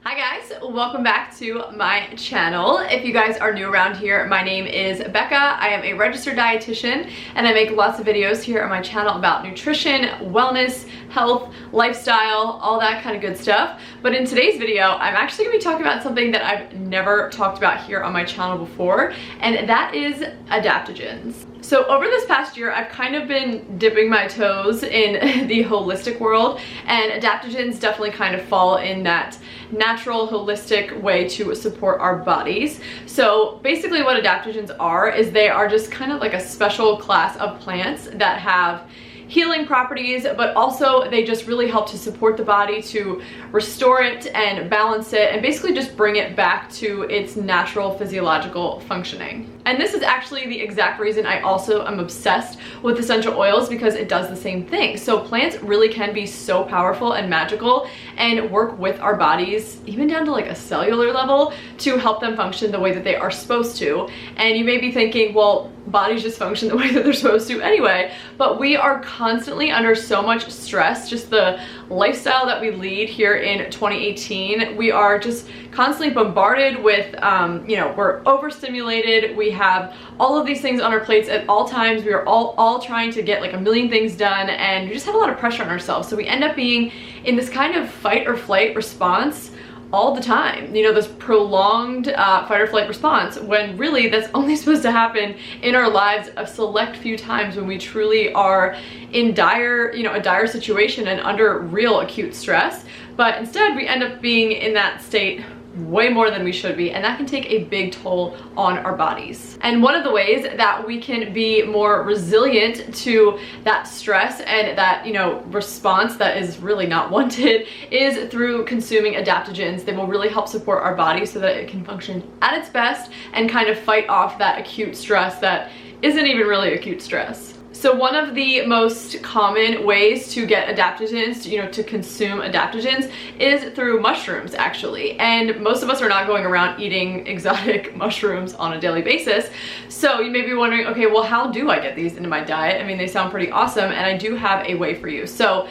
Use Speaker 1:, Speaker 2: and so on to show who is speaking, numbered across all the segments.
Speaker 1: Hi guys, welcome back to my channel. If you guys are new around here, my name is Becca. I am a registered dietitian and I make lots of videos here on my channel about nutrition, wellness, health, lifestyle, all that kind of good stuff. But in today's video, I'm actually gonna be talking about something that I've never talked about here on my channel before, and that is adaptogens. So over this past year, I've kind of been dipping my toes in the holistic world, and adaptogens definitely kind of fall in that natural, holistic way to support our bodies. So basically what adaptogens are is they are just kind of like a special class of plants that have healing properties, but also they just really help to support the body, to restore it and balance it, and basically just bring it back to its natural physiological functioning. And this is actually the exact reason I also am obsessed with essential oils, because it does the same thing. So plants really can be so powerful and magical and work with our bodies, even down to like a cellular level, to help them function the way that they are supposed to. And you may be thinking, well, bodies just function the way that they're supposed to anyway, but we are constantly under so much stress. Just the lifestyle that we lead here in 2018, we are just constantly bombarded with, we're overstimulated. We have all of these things on our plates at all times. We are all trying to get like a million things done, and we just have a lot of pressure on ourselves. So we end up being in this kind of fight or flight response all the time, this prolonged fight or flight response, when really that's only supposed to happen in our lives a select few times when we truly are in a dire situation and under real acute stress. But instead we end up being in that state way more than we should be, and that can take a big toll on our bodies. And one of the ways that we can be more resilient to that stress and that response that is really not wanted is through consuming adaptogens. They will really help support our body so that it can function at its best and kind of fight off that acute stress that isn't even really acute stress. So one of the most common ways to get adaptogens, to consume adaptogens, is through mushrooms, actually. And most of us are not going around eating exotic mushrooms on a daily basis. So you may be wondering, okay, well, how do I get these into my diet? I mean, they sound pretty awesome, and I do have a way for you. So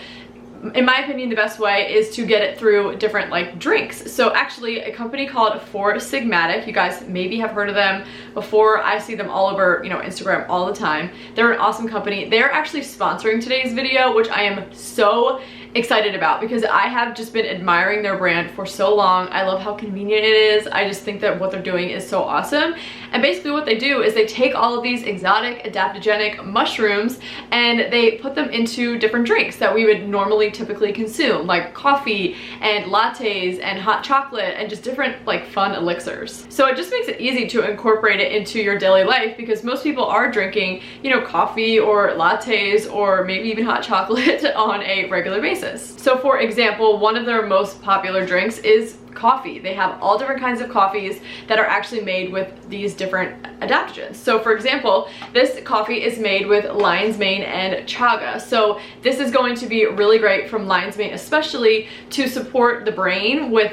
Speaker 1: in my opinion, the best way is to get it through different drinks. So actually a company called Sigmatic, you guys maybe have heard of them before. I see them all over Instagram all the time. They're an awesome company. They're actually sponsoring today's video, which I am so excited about because I have just been admiring their brand for so long. I love how convenient it is. I just think that what they're doing is so awesome. And basically what they do is they take all of these exotic adaptogenic mushrooms and they put them into different drinks that we would normally typically consume, like coffee and lattes and hot chocolate and just different fun elixirs. So it just makes it easy to incorporate it into your daily life, because most people are drinking coffee or lattes or maybe even hot chocolate on a regular basis. So for example, one of their most popular drinks is coffee. They have all different kinds of coffees that are actually made with these different adaptogens. So for example, this coffee is made with lion's mane and chaga. So this is going to be really great from lion's mane, especially to support the brain with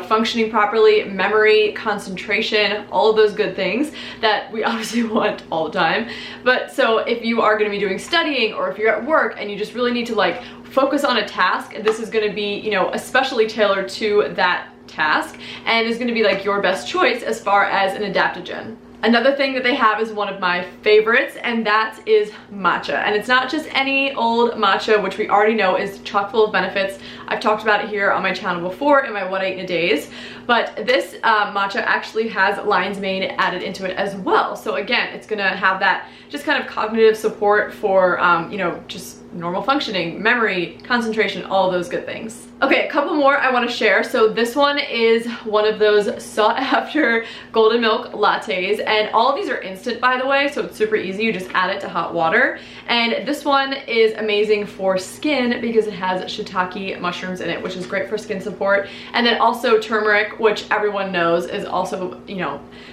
Speaker 1: functioning properly, memory, concentration, all of those good things that we obviously want all the time. But so if you are going to be doing studying, or if you're at work and you just really need to focus on a task, this is going to be especially tailored to that task, and is going to be your best choice as far as an adaptogen. Another thing that they have is one of my favorites, and that is matcha. And it's not just any old matcha, which we already know is chock full of benefits. I've talked about it here on my channel before in my What I Eat in a Days, but this matcha actually has lion's mane added into it as well. So again, it's gonna have that just kind of cognitive support for just normal functioning, memory, concentration, all those good things. Okay, a couple more I want to share. So this one is one of those sought after golden milk lattes, and all of these are instant, by the way, so it's super easy. You just add it to hot water. And this one is amazing for skin because it has shiitake mushrooms in it, which is great for skin support. And then also turmeric, which everyone knows is also,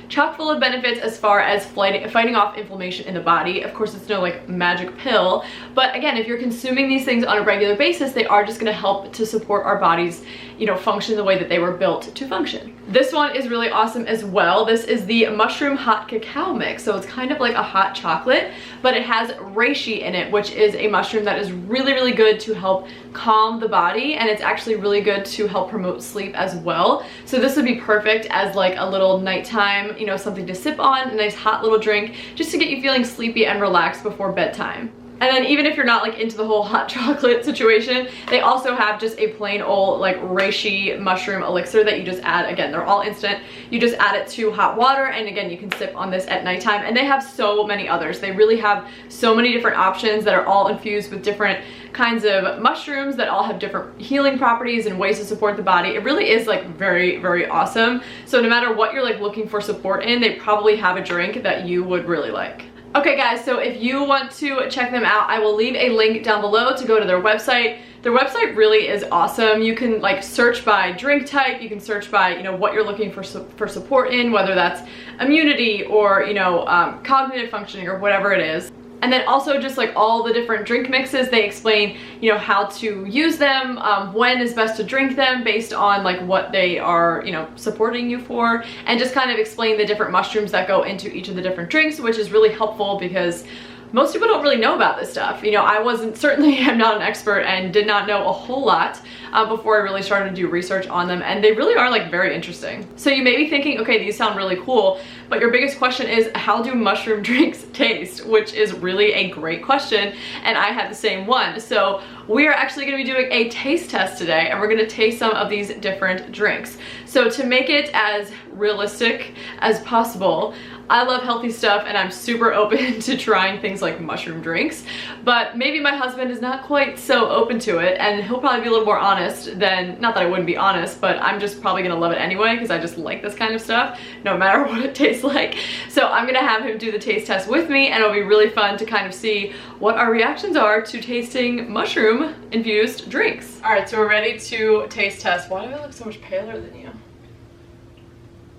Speaker 1: chock full of benefits as far as fighting off inflammation in the body. Of course, it's no magic pill, but again, if if you're consuming these things on a regular basis, they are just gonna help to support our bodies, you know, function the way that they were built to function. This one is really awesome as well. This is the mushroom hot cacao mix. So it's kind of like a hot chocolate, but it has reishi in it, which is a mushroom that is really, really good to help calm the body. And it's actually really good to help promote sleep as well. So this would be perfect as like a little nighttime, you know, something to sip on, a nice hot little drink, just to get you feeling sleepy and relaxed before bedtime. And then even if you're not like into the whole hot chocolate situation, they also have just a plain old like reishi mushroom elixir that you just add. Again, they're all instant. You just add it to hot water, and again, you can sip on this at nighttime. And they have so many others. They really have so many different options that are all infused with different kinds of mushrooms that all have different healing properties and ways to support the body. It really is like very, very awesome. So no matter what you're like looking for support in, they probably have a drink that you would really like. Okay guys, so if you want to check them out, I will leave a link down below to go to their website. Their website really is awesome. You can like search by drink type, you can search by, you know, what you're looking for support in, whether that's immunity or, you know, cognitive functioning or whatever it is. And then also just like all the different drink mixes, they explain, you know, how to use them, when is best to drink them based on like what they are, you know, supporting you for, and just kind of explain the different mushrooms that go into each of the different drinks, which is really helpful because most people don't really know about this stuff. You know, I certainly am not an expert and did not know a whole lot before I really started to do research on them, and they really are like very interesting. So you may be thinking, okay, these sound really cool, but your biggest question is, how do mushroom drinks taste? Which is really a great question, and I had the same one. So we are actually gonna be doing a taste test today, and we're gonna taste some of these different drinks. So to make it as realistic as possible, I love healthy stuff and I'm super open to trying things like mushroom drinks, but maybe my husband is not quite so open to it, and he'll probably be a little more honest than, not that I wouldn't be honest, but I'm just probably gonna love it anyway because I just like this kind of stuff no matter what it tastes like. So I'm gonna have him do the taste test with me, and it'll be really fun to kind of see what our reactions are to tasting mushroom infused drinks. All right, so we're ready to taste test. Why do I look so much paler than you?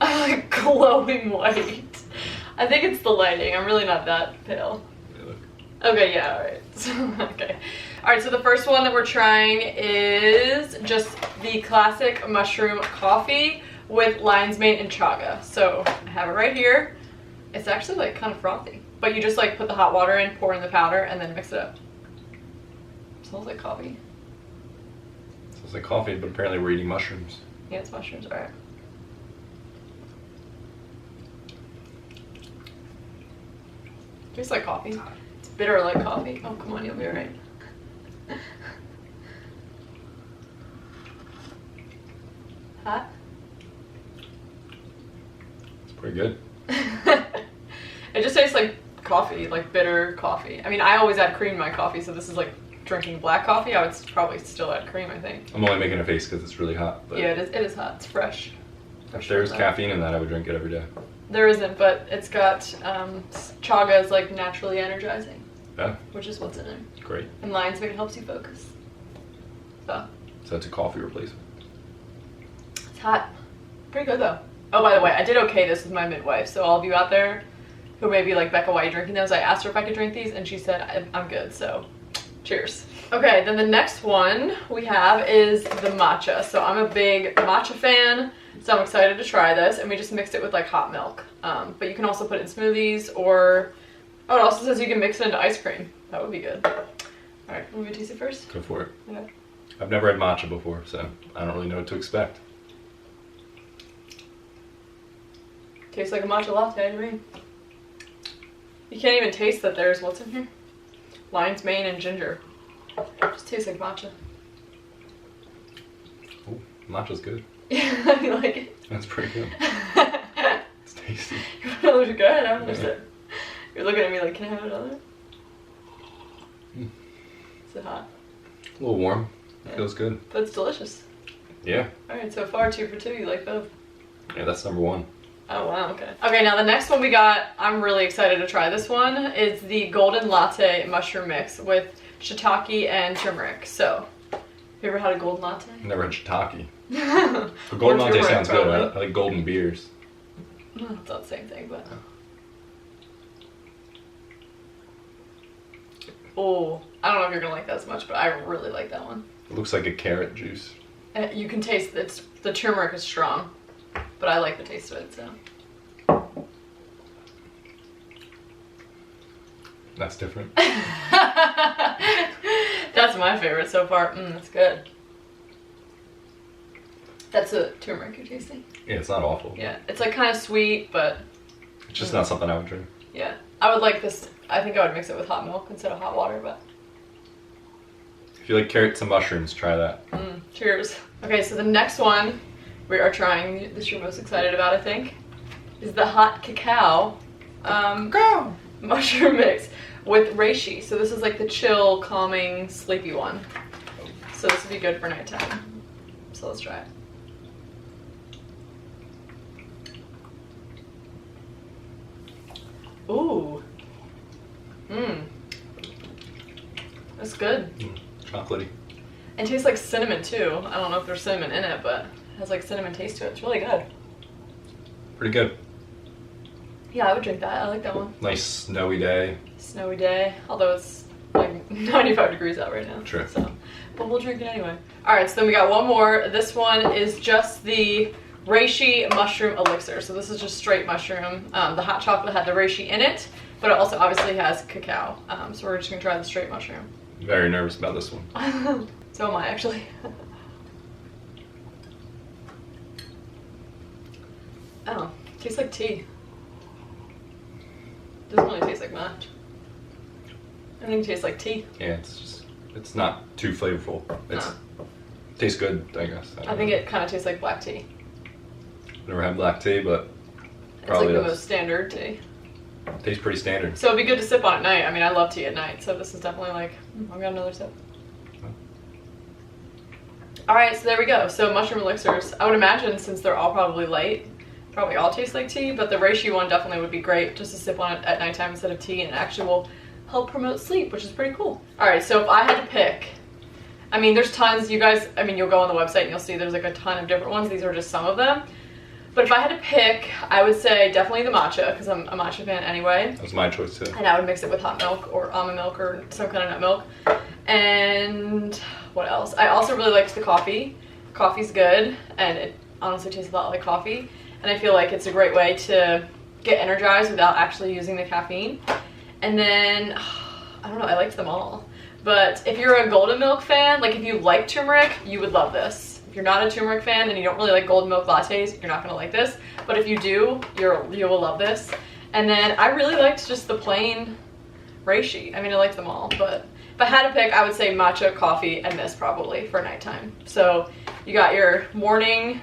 Speaker 1: I'm like glowing white. I think it's the lighting. I'm really not that pale. Okay, yeah, alright. Okay. Alright, so the first one that we're trying is just the classic mushroom coffee with lion's mane and chaga. So I have it right here. It's actually like kind of frothy, but you just like put the hot water in, pour in the powder, and then mix it up. It smells like coffee.
Speaker 2: It smells like coffee, but apparently we're eating mushrooms.
Speaker 1: Yeah, it's mushrooms, alright. Tastes like coffee. It's bitter like coffee. Oh, come on, you'll be alright. Hot?
Speaker 2: It's pretty good.
Speaker 1: It just tastes like coffee, like bitter coffee. I mean, I always add cream in my coffee, so this is like drinking black coffee. I would probably still add cream, I think.
Speaker 2: I'm only making a face because it's really hot. But
Speaker 1: yeah, it is hot. It's fresh.
Speaker 2: If there's caffeine in that, I would drink it every day.
Speaker 1: There isn't, but it's got chaga is like naturally energizing.
Speaker 2: Yeah.
Speaker 1: Which is what's in it.
Speaker 2: Great.
Speaker 1: And lion's mane helps you focus. So
Speaker 2: that's a coffee replacement.
Speaker 1: It's hot. Pretty good though. Oh, by the way, I did okay this with my midwife, so all of you out there who may be like, Becca, why are you drinking those? I asked her if I could drink these, and she said, I'm good, so cheers. Okay, then the next one we have is the matcha. So I'm a big matcha fan, so I'm excited to try this, and we just mixed it with like hot milk. But you can also put it in smoothies, or, oh, it also says you can mix it into ice cream. That would be good. All right, want me to taste it first?
Speaker 2: Go for it.
Speaker 1: Okay.
Speaker 2: I've never had matcha before, so I don't really know what to expect.
Speaker 1: Tastes like a matcha latte to me. You can't even taste that there's what's in here. Lion's mane and ginger. Just tastes like matcha.
Speaker 2: Oh, matcha's good.
Speaker 1: Yeah, you like it?
Speaker 2: That's pretty good. It's tasty.
Speaker 1: You want to go ahead, I'm just it. You're looking at me like, can I have another? Is it hot?
Speaker 2: A little warm. It feels good.
Speaker 1: But it's delicious.
Speaker 2: Yeah.
Speaker 1: Alright, so far 2 for 2, you like both.
Speaker 2: Yeah, that's number one.
Speaker 1: Oh wow, okay. Okay, now the next one we got, I'm really excited to try this one, is the golden latte mushroom mix with shiitake and turmeric. So, have you ever had a golden latte?
Speaker 2: I've never had shiitake. The golden latte sounds good. I like golden beers.
Speaker 1: Well, it's not the same thing, but... Oh, I don't know if you're gonna like that as much, but I really like that one.
Speaker 2: It looks like a carrot juice.
Speaker 1: You can taste the turmeric is strong, but I like the taste of it, so.
Speaker 2: That's different.
Speaker 1: That's my favorite so far. That's good. That's the turmeric you're tasting?
Speaker 2: Yeah, it's not awful.
Speaker 1: Yeah, it's like kind of sweet, but...
Speaker 2: It's just not something I would drink.
Speaker 1: Yeah, I would like this. I think I would mix it with hot milk instead of hot water, but...
Speaker 2: If you like carrots and mushrooms, try that.
Speaker 1: Cheers. Okay, so the next one we are trying, this you're most excited about, I think, is the hot cacao mushroom mix with reishi. So this is like the chill, calming, sleepy one. So this would be good for nighttime. So let's try it. Ooh. That's good.
Speaker 2: Chocolatey.
Speaker 1: It tastes like cinnamon too. I don't know if there's cinnamon in it, but it has like cinnamon taste to it. It's really good.
Speaker 2: Pretty good.
Speaker 1: Yeah, I would drink that. I like that one.
Speaker 2: Nice snowy day.
Speaker 1: Snowy day, although it's like 95 degrees out right now.
Speaker 2: True.
Speaker 1: So, but we'll drink it anyway. All right, so then we got one more. This one is just the Reishi Mushroom Elixir. So this is just straight mushroom. The hot chocolate had the reishi in it, but it also obviously has cacao. So we're just gonna try the straight mushroom.
Speaker 2: Very nervous about this one.
Speaker 1: So am I, actually. Oh, tastes like tea. Doesn't really taste like much. I think it tastes like tea.
Speaker 2: Yeah, it's not too flavorful. It tastes good, I guess.
Speaker 1: I think it kind of tastes like black tea.
Speaker 2: Never had black tea, but
Speaker 1: probably it's like the most standard tea.
Speaker 2: Tastes pretty standard.
Speaker 1: So it'd be good to sip on at night. I mean, I love tea at night, so this is definitely like, I've got another sip. All right, so there we go. So mushroom elixirs, I would imagine since they're all probably light, probably all taste like tea, but the reishi one definitely would be great just to sip on it at nighttime instead of tea, and it actually will help promote sleep, which is pretty cool. All right, so if I had to pick, I mean, there's tons, you guys, I mean, you'll go on the website and you'll see there's like a ton of different ones. These are just some of them. But if I had to pick, I would say definitely the matcha, because I'm a matcha fan anyway.
Speaker 2: That was my choice too.
Speaker 1: And I would mix it with hot milk or almond milk or some kind of nut milk. And what else? I also really liked the coffee. Coffee's good, and it honestly tastes a lot like coffee. And I feel like it's a great way to get energized without actually using the caffeine. And then, I don't know, I liked them all. But if you're a golden milk fan, like if you like turmeric, you would love this. If you're not a turmeric fan and you don't really like golden milk lattes, you're not gonna like this. But if you do, you will love this. And then I really liked just the plain reishi. I mean, I liked them all, but if I had to pick, I would say matcha, coffee, and this probably for nighttime. So you got your morning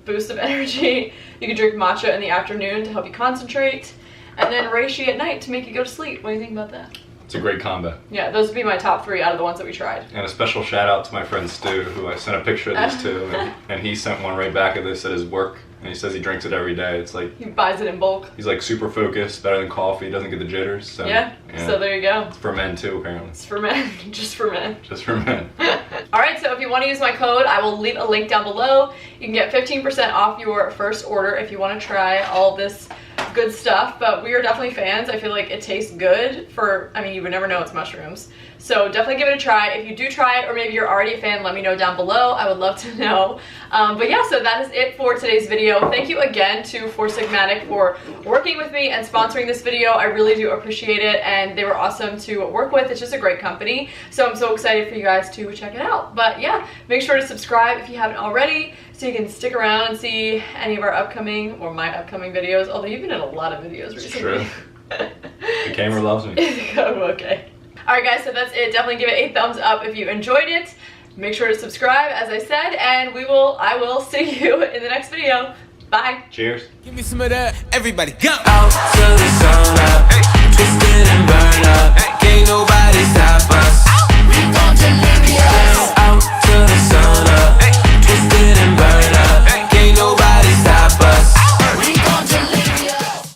Speaker 1: boost of energy. You can drink matcha in the afternoon to help you concentrate. And then reishi at night to make you go to sleep. What do you think about that?
Speaker 2: It's a great combo.
Speaker 1: Yeah, those would be my top 3 out of the ones that we tried.
Speaker 2: And a special shout out to my friend Stu, who I sent a picture of these to, and he sent one right back of this at his work, and he says he drinks it every day. It's like...
Speaker 1: He buys it in bulk.
Speaker 2: He's like super focused, better than coffee, doesn't get the jitters. So,
Speaker 1: yeah, so there you go.
Speaker 2: It's for men too, apparently.
Speaker 1: It's for men, just for men.
Speaker 2: Just for men.
Speaker 1: Alright, so if you want to use my code, I will leave a link down below. You can get 15% off your first order if you want to try all this good stuff, but we are definitely fans. I feel like it tastes good for, I mean, you would never know it's mushrooms. So definitely give it a try. If you do try it, or maybe you're already a fan, let me know down below. I would love to know. But yeah, so that is it for today's video. Thank you again to Sigmatic for working with me and sponsoring this video. I really do appreciate it, and they were awesome to work with. It's just a great company. So I'm so excited for you guys to check it out. But yeah, make sure to subscribe if you haven't already, so you can stick around and see any of our upcoming, or my upcoming videos, although you've been in a lot of videos recently.
Speaker 2: It's true. The camera loves me.
Speaker 1: Oh, okay. Alright guys, so that's it. Definitely give it a thumbs up if you enjoyed it. Make sure to subscribe, as I said, and I will see you in the next video. Bye.
Speaker 2: Cheers.
Speaker 3: Give me some of that. Everybody go out till the sun up.